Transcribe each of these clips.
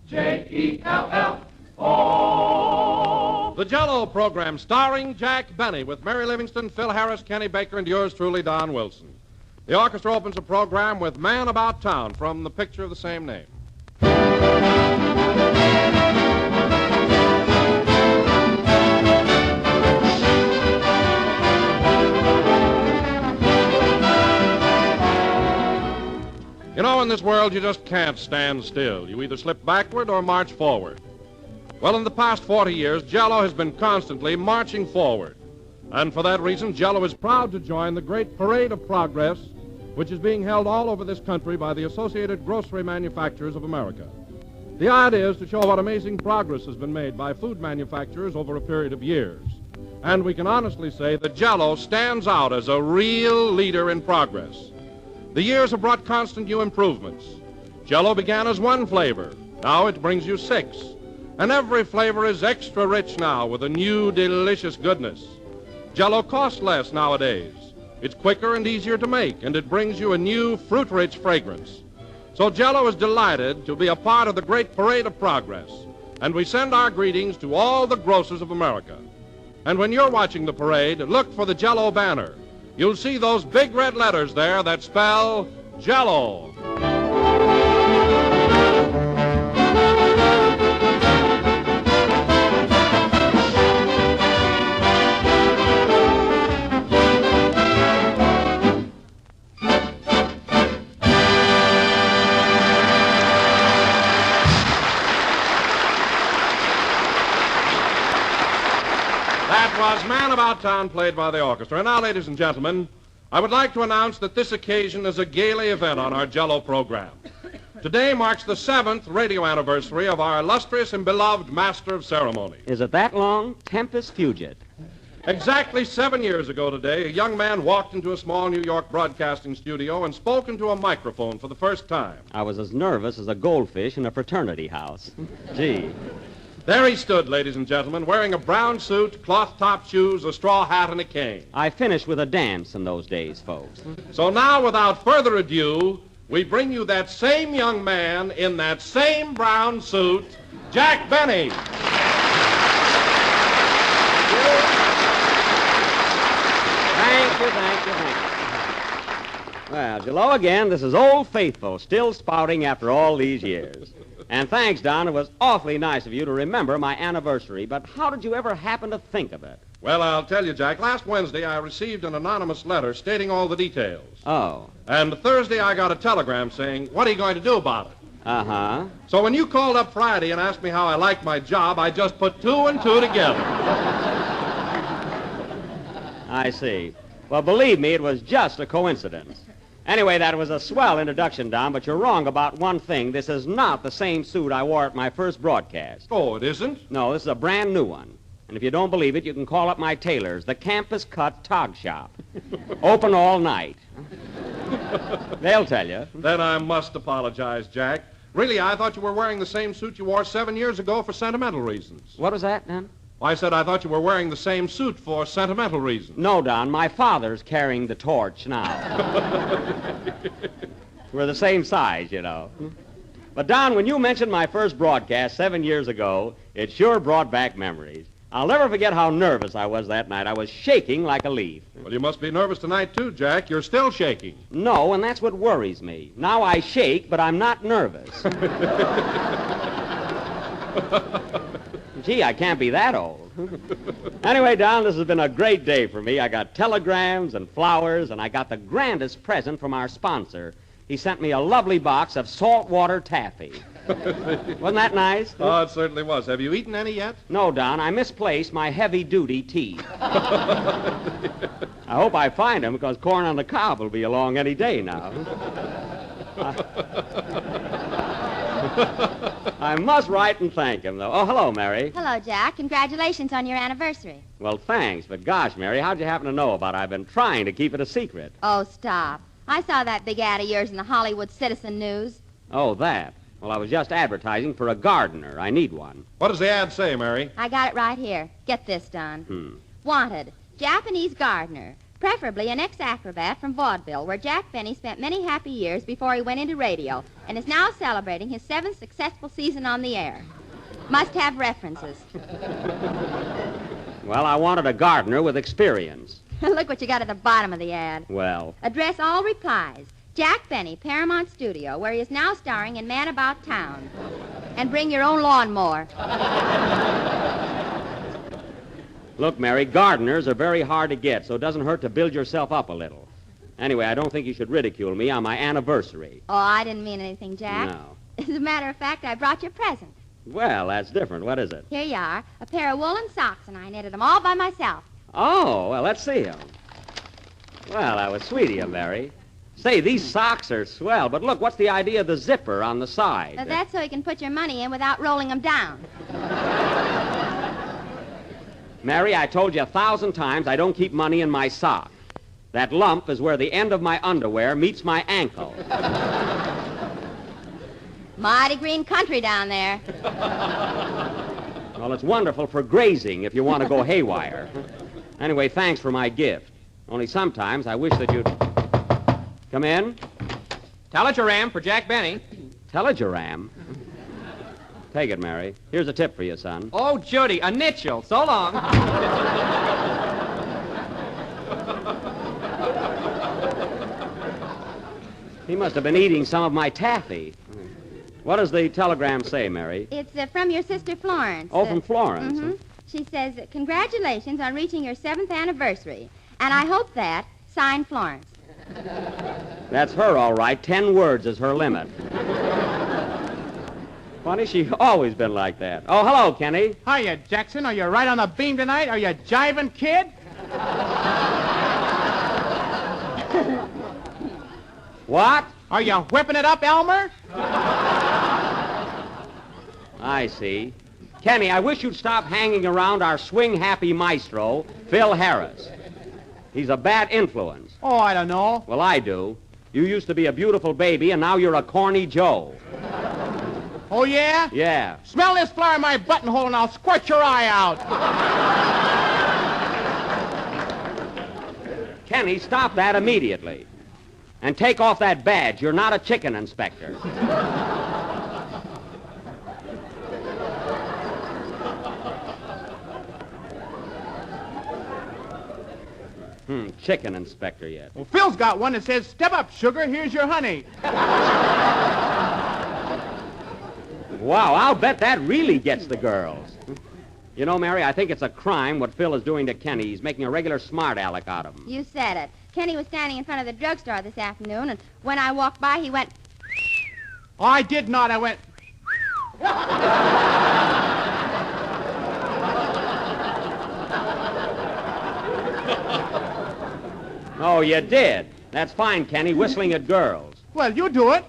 Jello. The Jello program starring Jack Benny with Mary Livingston, Phil Harris, Kenny Baker, and yours truly, Don Wilson. The orchestra opens the program with Man About Town from the picture of the same name. You know, in this world, you just can't stand still. You either slip backward or march forward. Well, in the past 40 years, Jello has been constantly marching forward. And for that reason, Jello is proud to join the great Parade of Progress, which is being held all over this country by the Associated Grocery Manufacturers of America. The idea is to show what amazing progress has been made by food manufacturers over a period of years. And we can honestly say that Jello stands out as a real leader in progress. The years have brought constant new improvements. Jello began as one flavor. Now it brings you 6. And every flavor is extra rich now with a new, delicious goodness. Jello costs less nowadays. It's quicker and easier to make, and it brings you a new, fruit-rich fragrance. So Jello is delighted to be a part of the great Parade of Progress. And we send our greetings to all the grocers of America. And when you're watching the parade, look for the Jello banner. You'll see those big red letters there that spell Jello. That was Man About Town, played by the orchestra. And now, ladies and gentlemen, I would like to announce that this occasion is a gala event on our Jello program. Today marks the 7th radio anniversary of our illustrious and beloved master of ceremonies. Is it that long? Tempus Fugit. Exactly 7 years ago today, a young man walked into a small New York broadcasting studio and spoke into a microphone for the first time. I was as nervous as a goldfish in a fraternity house. Gee. There he stood, ladies and gentlemen, wearing a brown suit, cloth-top shoes, a straw hat, and a cane. I finished with a dance in those days, folks. So now, without further ado, we bring you that same young man in that same brown suit, Jack Benny. Thank you. Well, Jello again, this is Old Faithful, still spouting after all these years. And thanks, Don. It was awfully nice of you to remember my anniversary, but how did you ever happen to think of it? Well, I'll tell you, Jack. Last Wednesday, I received an anonymous letter stating all the details. Oh. And Thursday, I got a telegram saying, what are you going to do about it? Uh-huh. So when you called up Friday and asked me how I liked my job, I just put 2 and 2 together. I see. Well, believe me, it was just a coincidence. Anyway, that was a swell introduction, Don, but you're wrong about one thing. This is not the same suit I wore at my first broadcast. Oh, it isn't? No, this is a brand new one. And if you don't believe it, you can call up my tailors, the Campus Cut Tog Shop. Open all night. They'll tell you. Then I must apologize, Jack. Really, I thought you were wearing the same suit you wore 7 years ago for sentimental reasons. What was that, Don? I said I thought you were wearing the same suit for sentimental reasons. No, Don, my father's carrying the torch now. We're the same size, you know. But, Don, when you mentioned my first broadcast 7 years ago, it sure brought back memories. I'll never forget how nervous I was that night. I was shaking like a leaf. Well, you must be nervous tonight, too, Jack. You're still shaking. No, and that's what worries me. Now I shake, but I'm not nervous. Gee, I can't be that old. Anyway, Don, this has been a great day for me. I got telegrams and flowers, and I got the grandest present from our sponsor. He sent me a lovely box of saltwater taffy. Wasn't that nice? Oh, it certainly was. Have you eaten any yet? No, Don. I misplaced my heavy-duty tea. I hope I find them, because corn on the cob will be along any day now. I must write and thank him, though. Oh, hello, Mary. Hello, Jack. Congratulations on your anniversary. Well, thanks, but gosh, Mary, how'd you happen to know about it? I've been trying to keep it a secret. Oh, stop. I saw that big ad of yours in the Hollywood Citizen News. Oh, that. Well, I was just advertising for a gardener. I need one. What does the ad say, Mary? I got it right here. Get this, Don. Wanted, Japanese gardener. preferably an ex-acrobat from vaudeville, where Jack Benny spent many happy years before he went into radio and is now celebrating his 7th successful season on the air. Must have references. Well, I wanted a gardener with experience. Look what you got at the bottom of the ad. Well, Address all replies. Jack Benny, Paramount Studio, where he is now starring in Man About Town. And bring your own lawnmower. look, Mary, gardeners are very hard to get, so it doesn't hurt to build yourself up a little. Anyway, I don't think you should ridicule me on my anniversary. Oh, I didn't mean anything, Jack. No. As a matter of fact, I brought you a present. Well, that's different. What is it? Here you are, a pair of woolen socks, and I knitted them all by myself. Oh, well, let's see them. Well, that was sweet of you, Mary. Say, these socks are swell, but look, what's the idea of the zipper on the side? That's so you can put your money in without rolling them down. Mary, I told you 1,000 times I don't keep money in my sock. That lump is where the end of my underwear meets my ankle. Mighty green country down there. Well, it's wonderful for grazing if you want to go haywire. Anyway, thanks for my gift. Only sometimes I wish that you'd... Come in. Telegram for Jack Benny. Telegram? Take it, Mary. Here's a tip for you, son. Oh, Judy, a nitchel. So long. He must have been eating some of my taffy. What does the telegram say, Mary? It's from your sister Florence. Oh, from Florence. Mm-hmm. She says, congratulations on reaching your 7th anniversary. And I hope that, signed Florence. That's her, all right. 10 words is her limit. Funny, she's always been like that. Oh, hello, Kenny. Hiya, Jackson. Are you right on the beam tonight? Are you jiving, kid? What? Are you whipping it up, Elmer? I see. Kenny, I wish you'd stop hanging around our swing-happy maestro, Phil Harris. He's a bad influence. Oh, I don't know. Well, I do. You used to be a beautiful baby, and now you're a corny Joe. Oh, yeah? Yeah. Smell this flower in my buttonhole and I'll squirt your eye out. Kenny, stop that immediately. And take off that badge. You're not a chicken inspector. Chicken inspector yet. Well, Phil's got one that says, step up, sugar, here's your honey. Wow, I'll bet that really gets the girls. You know, Mary, I think it's a crime what Phil is doing to Kenny. He's making a regular smart aleck out of him. You said it. Kenny was standing in front of the drugstore this afternoon, and when I walked by, he went... Oh, I did not. I went... Oh, you did? That's fine, Kenny, whistling at girls. Well, you do it.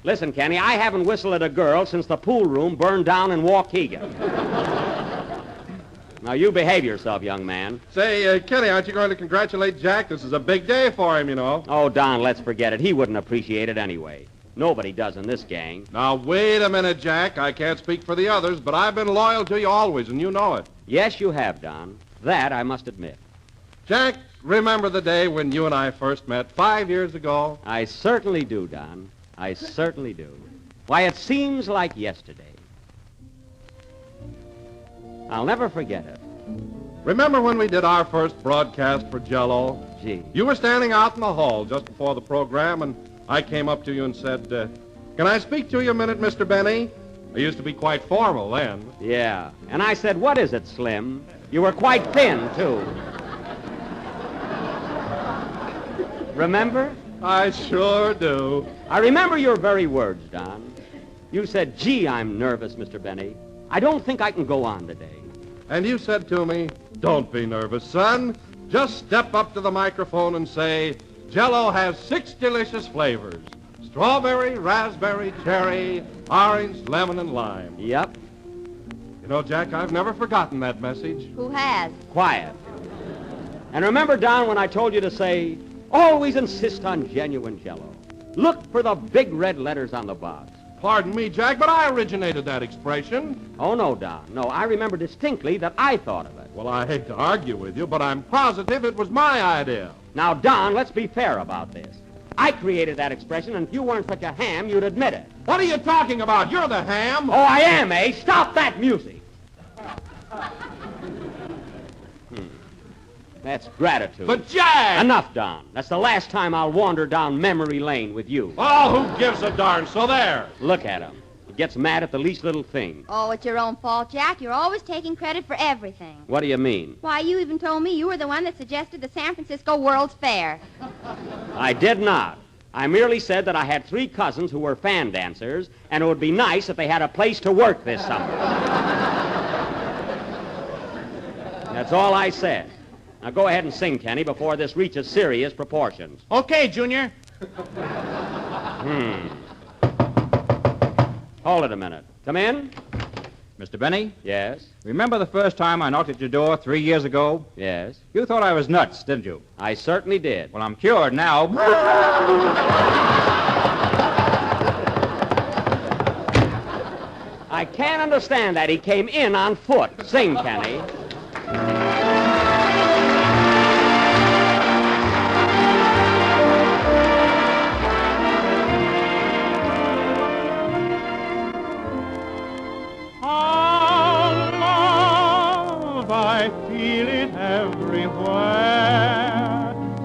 Listen, Kenny, I haven't whistled at a girl since the pool room burned down in Waukegan. Now, you behave yourself, young man. Say, Kenny, aren't you going to congratulate Jack? This is a big day for him, you know. Oh, Don, let's forget it. He wouldn't appreciate it anyway. Nobody does in this gang. Now, wait a minute, Jack. I can't speak for the others, but I've been loyal to you always, and you know it. Yes, you have, Don. That I must admit. Jack, remember the day when you and I first met 5 years ago? I certainly do, Don. I certainly do. Why, it seems like yesterday. I'll never forget it. Remember when we did our first broadcast for Jello? Gee. You were standing out in the hall just before the program, and I came up to you and said, can I speak to you a minute, Mr. Benny? I used to be quite formal then. Yeah. And I said, what is it, Slim? You were quite thin, too. Remember? I sure do. I remember your very words, Don. You said, gee, I'm nervous, Mr. Benny. I don't think I can go on today. And you said to me, don't be nervous, son. Just step up to the microphone and say, Jello has 6 delicious flavors. Strawberry, raspberry, cherry, orange, lemon, and lime. Yep. You know, Jack, I've never forgotten that message. Who has? Quiet. And remember, Don, when I told you to say, always insist on genuine Jello. Look for the big red letters on the box. Pardon me, Jack, but I originated that expression. Oh, no, Don. No, I remember distinctly that I thought of it. Well, I hate to argue with you, but I'm positive it was my idea. Now, Don, let's be fair about this. I created that expression, and if you weren't such a ham, you'd admit it. What are you talking about? You're the ham. Oh, I am, eh? Stop that music. That's gratitude. But, Jack! Enough, Don. That's the last time I'll wander down memory lane with you. Oh, who gives a darn? So there. Look at him. He gets mad at the least little thing. Oh, it's your own fault, Jack. You're always taking credit for everything. What do you mean? Why, you even told me you were the one that suggested the San Francisco World's Fair. I did not. I merely said that I had 3 cousins who were fan dancers, and it would be nice if they had a place to work this summer. That's all I said. Now go ahead and sing, Kenny, before this reaches serious proportions. Okay, Junior. Hold it a minute. Come in. Mr. Benny, Yes. remember the first time I knocked at your door 3 years ago? Yes. You thought I was nuts, didn't you? I certainly did. Well, I'm cured now. I can't understand that. He came in on foot. Sing, Kenny. I feel it everywhere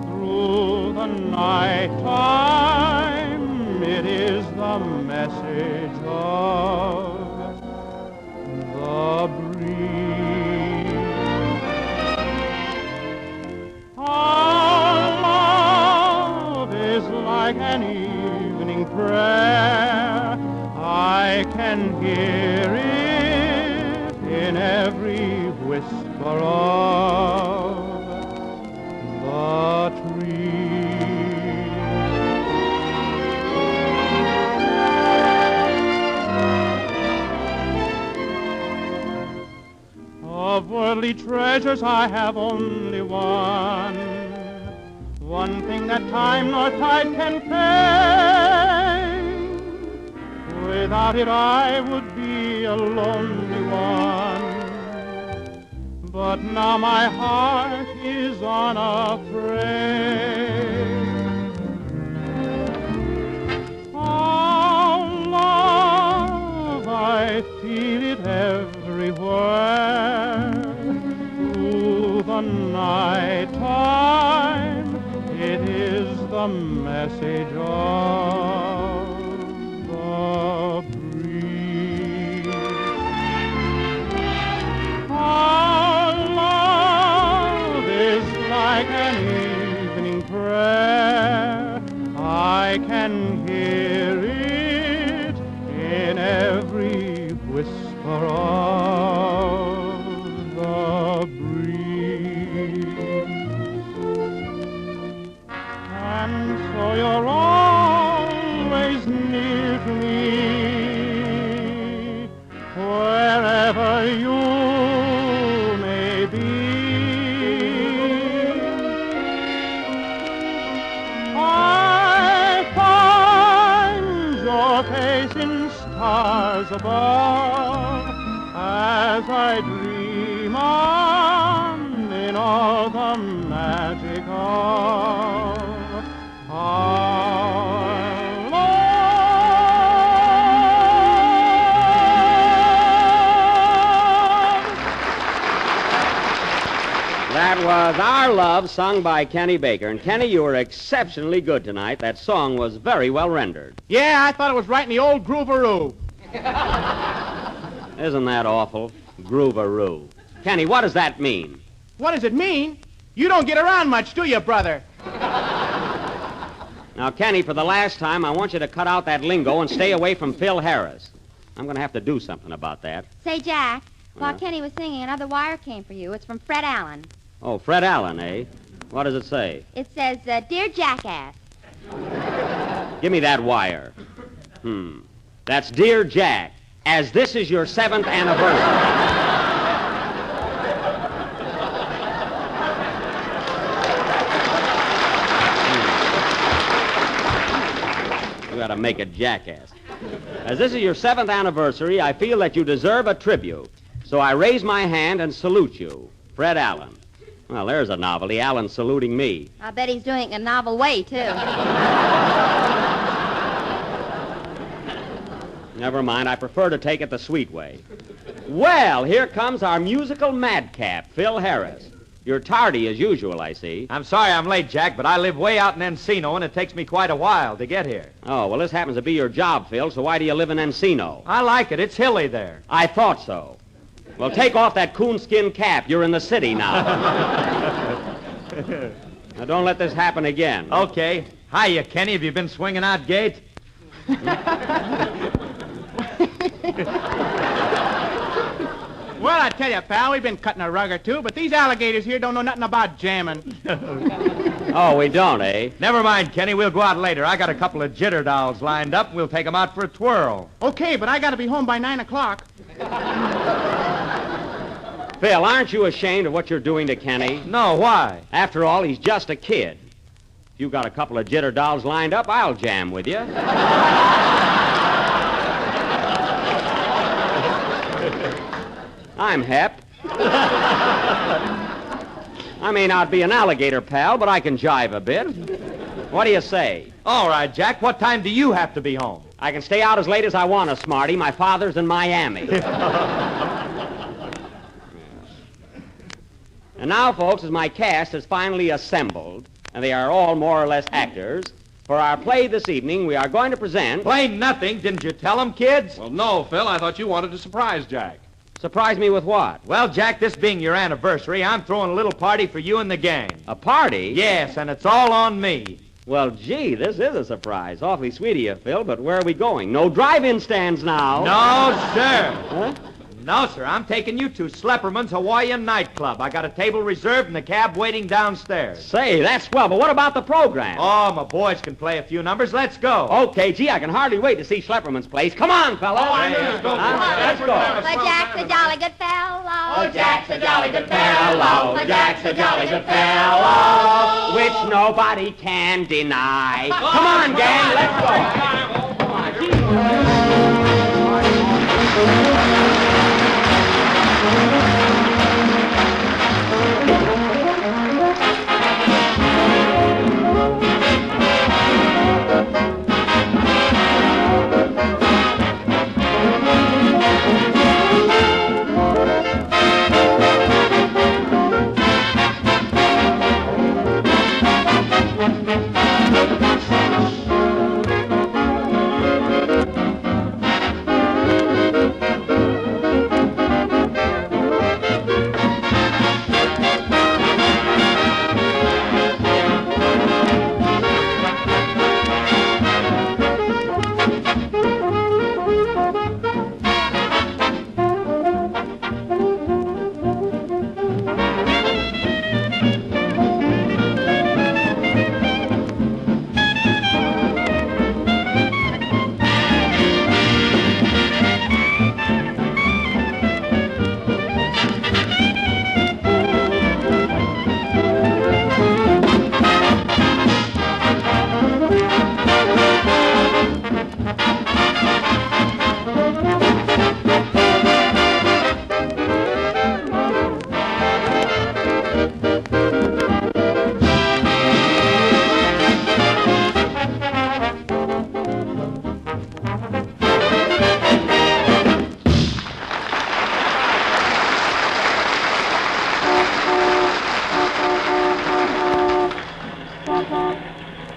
through the night time. It is the message of the breeze. Our love is like an evening prayer. I can hear it in every whisper of the trees. Of worldly treasures I have only one thing that time nor tide can pay. Without it I would be a lonely one. But now my heart is unafraid. Oh, love, I feel it everywhere. Through the night time, it is the message of the breeze. Like an evening prayer, I can hear it in every whisper of the breeze. And so you're always near to me, wherever you may be. In stars above, as I dream on in all the magic of our love. That was Our Love, sung by Kenny Baker. And Kenny, you were exceptionally good tonight. That song was very well rendered. Yeah, I thought it was right in the old groovaroo. Isn't that awful? Groovaroo. Kenny, what does that mean? What does it mean? You don't get around much, do you, brother? Now, Kenny, for the last time, I want you to cut out that lingo and stay away from Phil Harris. I'm going to have to do something about that. Say, Jack, while Yeah? Kenny was singing, another wire came for you. It's from Fred Allen. Oh, Fred Allen, eh? What does it say? It says, Dear Jackass. Give me that wire. That's Dear Jack, as this is your 7th anniversary. You gotta make a jackass. As this is your 7th anniversary, I feel that you deserve a tribute. So I raise my hand and salute you, Fred Allen. Well, there's a novelty. Alan's saluting me. I bet he's doing it in a novel way, too. Never mind. I prefer to take it the sweet way. Well, here comes our musical madcap, Phil Harris. You're tardy as usual, I see. I'm sorry I'm late, Jack, but I live way out in Encino, and it takes me quite a while to get here. Oh, well, this happens to be your job, Phil, so why do you live in Encino? I like it. It's hilly there. I thought so. Well, take off that coonskin cap. You're in the city now. Now, don't let this happen again. Okay. Hiya, Kenny. Have you been swinging out gate? Well, I tell you, pal, we've been cutting a rug or two, but these alligators here don't know nothing about jamming. Oh, we don't, eh? Never mind, Kenny. We'll go out later. I got a couple of jitter dolls lined up. We'll take them out for a twirl. Okay, but I got to be home by 9 o'clock. Phil, aren't you ashamed of what you're doing to Kenny? No, why? After all, he's just a kid. If you got a couple of jitter dolls lined up, I'll jam with you. I'm hep. I may not be an alligator, pal, but I can jive a bit. What do you say? All right, Jack. What time do you have to be home? I can stay out as late as I want to, Smarty. My father's in Miami. And now, folks, as my cast has finally assembled, and they are all more or less actors, for our play this evening, we are going to present... Play nothing. Didn't you tell them, kids? Well, no, Phil. I thought you wanted to surprise Jack. Surprise me with what? Well, Jack, this being your anniversary, I'm throwing a little party for you and the gang. A party? Yes, and it's all on me. Well, gee, this is a surprise. Awfully sweet of you, Phil, but where are we going? No drive-in stands now. No, sir. Huh? No, sir. I'm taking you to Slepperman's Hawaiian nightclub. I got a table reserved and the cab waiting downstairs. Say, that's swell, but what about the program? Oh, my boys can play a few numbers. Let's go. Okay, gee, I can hardly wait to see Schlepperman's place. Come on, fella. Let's go. Let's go. But Jack's a jolly good fellow. Oh, Jack's a jolly good fellow. Jack's a jolly good fellow, which nobody can deny. Come on, gang, let's go. Come on,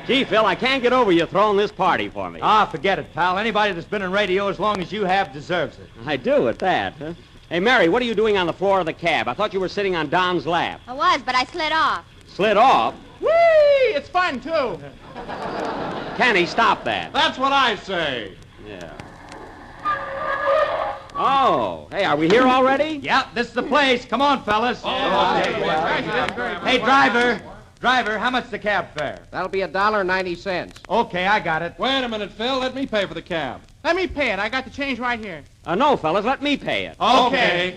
Gee, Phil, I can't get over you throwing this party for me. Ah, forget it, pal. Anybody that's been in radio as long as you have deserves it. I do at that. Huh? Hey, Mary, what are you doing on the floor of the cab? I thought you were sitting on Don's lap. I was, but I slid off. Slid off? Whee! It's fun, too. Kenny, stop that. That's what I say. Yeah. Oh, hey, are we here already? Yeah, this is the place. Come on, fellas. Hey, driver, how much the cab fare? That'll be $1.90. Okay, I got it. Wait a minute, Phil. Let me pay for the cab. Let me pay it. I got the change right here. No, fellas, let me pay it. Okay.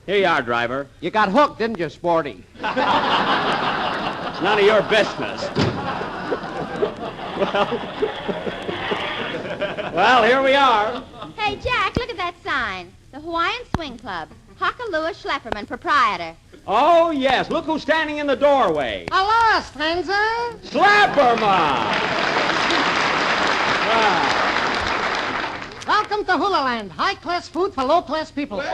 Here you are, driver. You got hooked, didn't you, Sporty? It's none of your business. Well, here we are. Hey, Jack, look at that sign. The Hawaiian Swing Club. Hockalua Schlepperman, proprietor. Oh, yes. Look who's standing in the doorway. Hello, stranger. Slapperman! Wow. Welcome to Hula Land. High-class food for low-class people. Hey,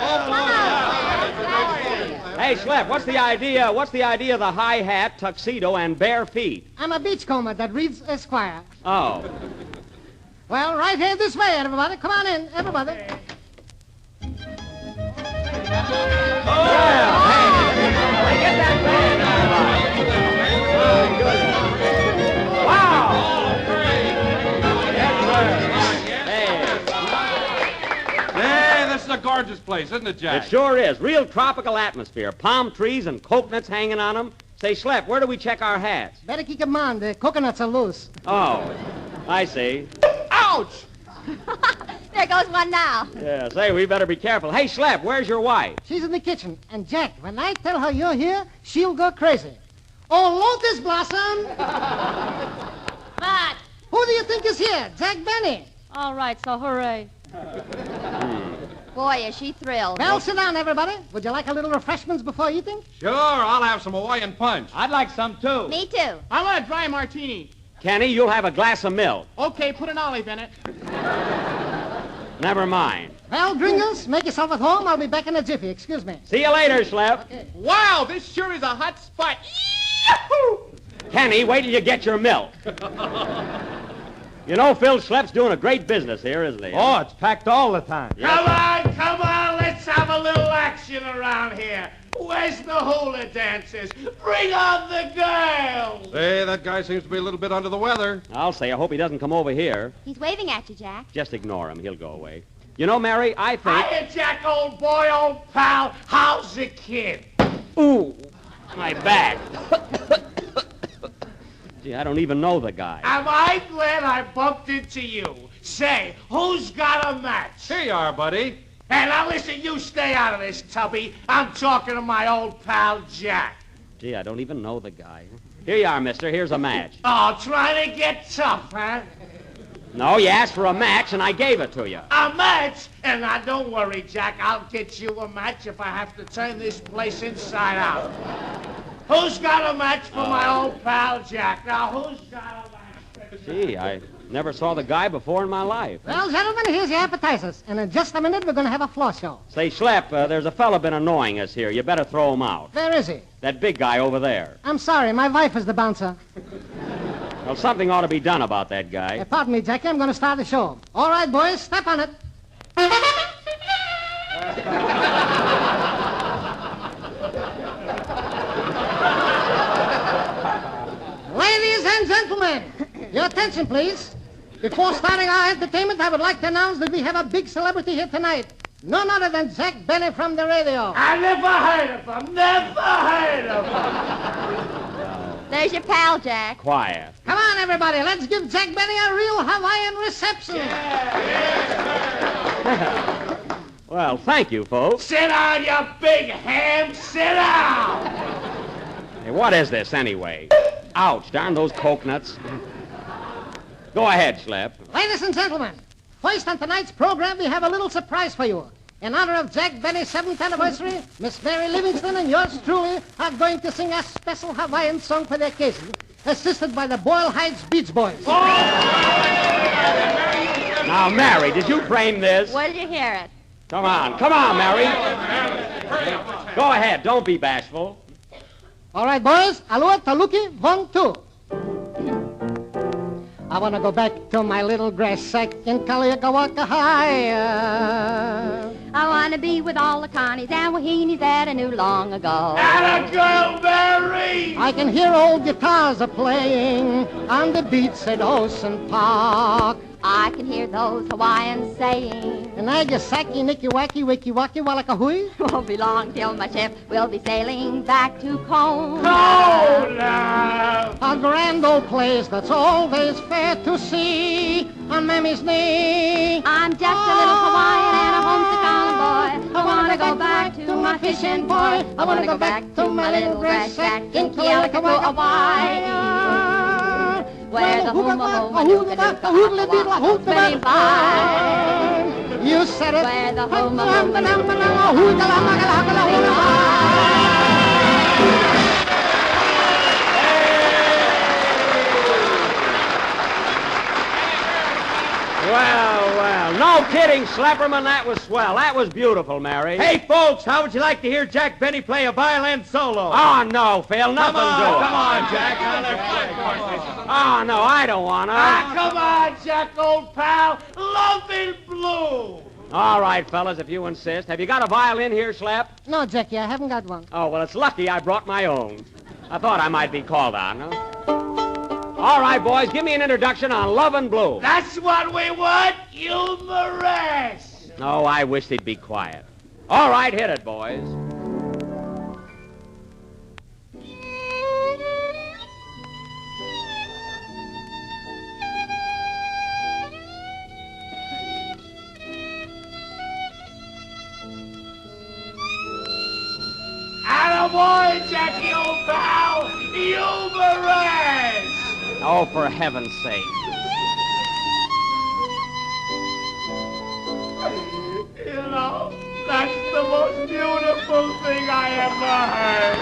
Schlep, what's the idea? What's the idea of the high hat, tuxedo, and bare feet? I'm a beachcomber that reads Esquire. Oh. Well, right here this way, everybody. Come on in, everybody. Get that band out. Oh, goodness. Wow! Hey, this is a gorgeous place, isn't it, Jack? It sure is. Real tropical atmosphere. Palm trees and coconuts hanging on them. Say, Schlep, where do we check our hats? Better keep them on. The coconuts are loose. Oh, I see. Ouch! There goes one now. Yeah, say, we better be careful. Hey, Schlep, where's your wife? She's in the kitchen. And, Jack, when I tell her you're here, she'll go crazy. Oh, Lotus Blossom! What? Who do you think is here? Jack Benny. All right, so hooray. Boy, is she thrilled. Well, sit down, everybody. Would you like a little refreshments before eating? Sure, I'll have some Hawaiian punch. I'd like some, too. Me too. I want a dry martini. Kenny, you'll have a glass of milk. Okay, put an olive in it. Never mind. Well, drinkers, make yourself at home. I'll be back in a jiffy. Excuse me. See you later, Schlep. Wow, this sure is a hot spot. Yahoo! Kenny, wait till you get your milk. You know, Phil Schlepp's doing a great business here, isn't he? Oh, it's packed all the time. Come on, let's have a little action around here. Where's the hula dancers? Bring on the girls! Hey, that guy seems to be a little bit under the weather. I'll say, I hope he doesn't come over here. He's waving at you, Jack. Just ignore him. He'll go away. You know, Mary, I think... Hiya, Jack, old boy, old pal. How's the kid? Ooh, my back. Gee, I don't even know the guy. Am I glad I bumped into you? Say, who's got a match? Here you are, buddy. Hey, now listen, you stay out of this, Tubby. I'm talking to my old pal, Jack. Gee, I don't even know the guy. Here you are, mister. Here's a match. Oh, trying to get tough, huh? No, you asked for a match, and I gave it to you. A match? And now, don't worry, Jack. I'll get you a match if I have to turn this place inside out. Who's got a match for my old pal, Jack? Now, who's got a match? Gee, I never saw the guy before in my life. Well, gentlemen, here's your appetizers. And in just a minute, we're going to have a floor show. Say, Schlep, there's a fella been annoying us here. You better throw him out. Where is he? That big guy over there. I'm sorry, my wife is the bouncer. Well, something ought to be done about that guy. Pardon me, Jackie, I'm going to start the show. All right, boys, step on it. Ladies and gentlemen, your attention, please. Before starting our entertainment, I would like to announce that we have a big celebrity here tonight. None other than Jack Benny from the radio. I never heard of him. Never heard of him. There's your pal, Jack. Quiet. Come on, everybody. Let's give Jack Benny a real Hawaiian reception. Well, thank you, folks. Sit down, you big ham. Sit down. Hey, what is this, anyway? Ouch, darn those coconuts. Go ahead, Schlep. Ladies and gentlemen, first on tonight's program, we have a little surprise for you. In honor of Jack Benny's 7th anniversary, Miss Mary Livingston and yours truly are going to sing a special Hawaiian song for the occasion, assisted by the Boyle Heights Beach Boys. Now, Mary, did you frame this? Where did you hear it? Come on, Mary. Go ahead, don't be bashful. All right, boys. Alua, taluki, 1, 2. I want to go back to my little grass sack in Kaliakawakahaya. I want to be with all the Connies and Wahinis that I knew long ago. And a girl, Mary. I can hear old guitars a-playing on the beach at Ocean Park. I can hear those Hawaiians saying, Nagasaki, Nikiwaki, Wikiwaki, Walakahui. won't be long till my ship will be sailing back to Cone. Oh, now. A grand old place that's always fair to see on Mammy's knee. I'm just a little Hawaiian and a homesick island boy. I want to go back to my fishing boy. I want to go back to my little grass shack in Kealakekua, Hawaii. Where the hooma spinning by. You said it. Where the hooma Well, no kidding, Slapperman. That was swell. That was beautiful, Mary. Hey, folks, how would you like to hear Jack Benny play a violin solo? Oh, no, Phil. Nothing doing. Come on, Jack. Now let's play. Oh, no, I don't want to. Come on, Jack, old pal. Loving Blue. All right, fellas, if you insist. Have you got a violin here, Slap? No, Jackie, I haven't got one. Oh, well, it's lucky I brought my own. I thought I might be called on, huh? All right, boys, give me an introduction on Lovin' Blue. That's what we want, humorous. Oh, I wish they'd be quiet. All right, hit it, boys. Attaboy, Jackie, old pal. Humorous. Oh, for heaven's sake. You know, that's the most beautiful thing I ever heard.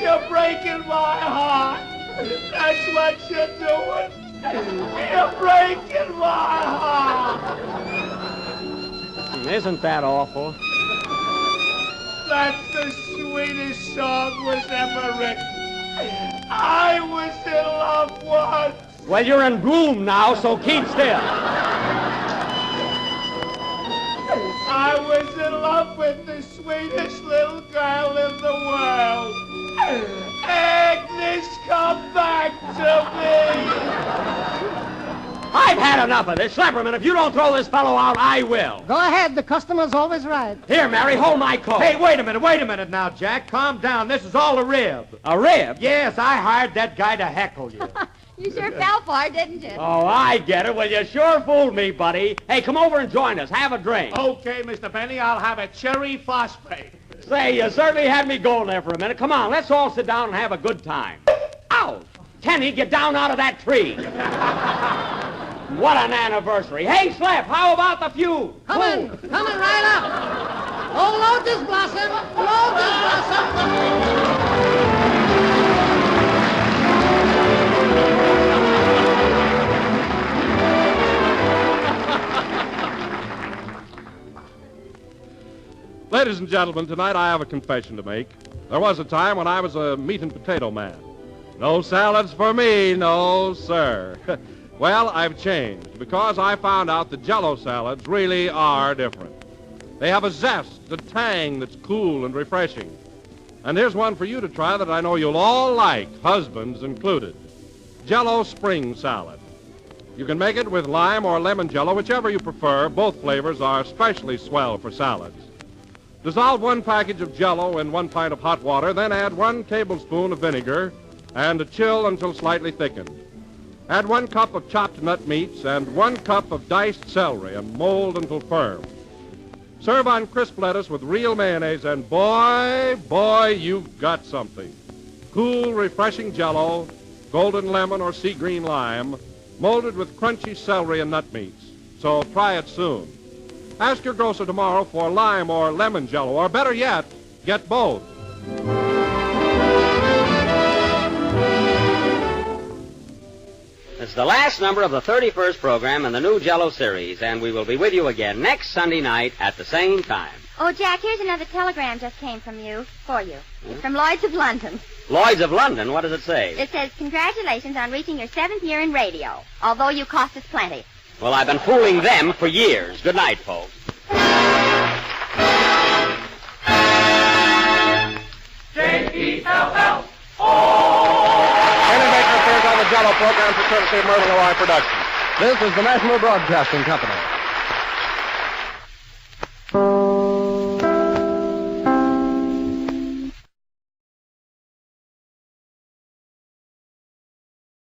You're breaking my heart. That's what you're doing. You're breaking my heart. Isn't that awful? That's the sweetest song was ever written. I was in love once. Well, you're in bloom now, so keep still. I was in love with the sweetest little girl in the world. Agnes, come back to me. I've had enough of this. Slapperman, if you don't throw this fellow out, I will. Go ahead. The customer's always right. Here, Mary, hold my coat. Hey, wait a minute now, Jack. Calm down. This is all a rib. A rib? Yes, I hired that guy to heckle you. You sure fell for it, didn't you? Oh, I get it. Well, you sure fooled me, buddy. Hey, come over and join us. Have a drink. Okay, Mr. Benny, I'll have a cherry phosphate. Say, you certainly had me going there for a minute. Come on, let's all sit down and have a good time. Ow! Kenny, get down out of that tree. What an anniversary. Hey, Slap, how about the feud? Coming right up. Oh, Lotus Blossom, Lotus Blossom. Ladies and gentlemen, tonight I have a confession to make. There was a time when I was a meat and potato man. No salads for me, no, sir. Well, I've changed because I found out that Jello salads really are different. They have a zest, a tang that's cool and refreshing. And here's one for you to try that I know you'll all like, husbands included. Jello Spring Salad. You can make it with lime or lemon Jello, whichever you prefer. Both flavors are especially swell for salads. Dissolve 1 package of Jello in 1 pint of hot water, then add 1 tablespoon of vinegar and chill until slightly thickened. Add 1 cup of chopped nut meats and 1 cup of diced celery and mold until firm. Serve on crisp lettuce with real mayonnaise, and boy, you've got something. Cool, refreshing Jello, golden lemon or sea green lime, molded with crunchy celery and nut meats. So try it soon. Ask your grocer tomorrow for lime or lemon Jello, or better yet, get both. It's the last number of the 31st program in the new Jello series, and we will be with you again next Sunday night at the same time. Oh, Jack, here's another telegram just came from you, for you. It's from Lloyd's of London. Lloyd's of London? What does it say? It says, congratulations on reaching your 7th year in radio, although you cost us plenty. Well, I've been fooling them for years. Good night, folks. J-E-L-L. Kenny Baker appears on the Jello program for courtesy of Myrtle Hawaii Productions. This is the National Broadcasting Company.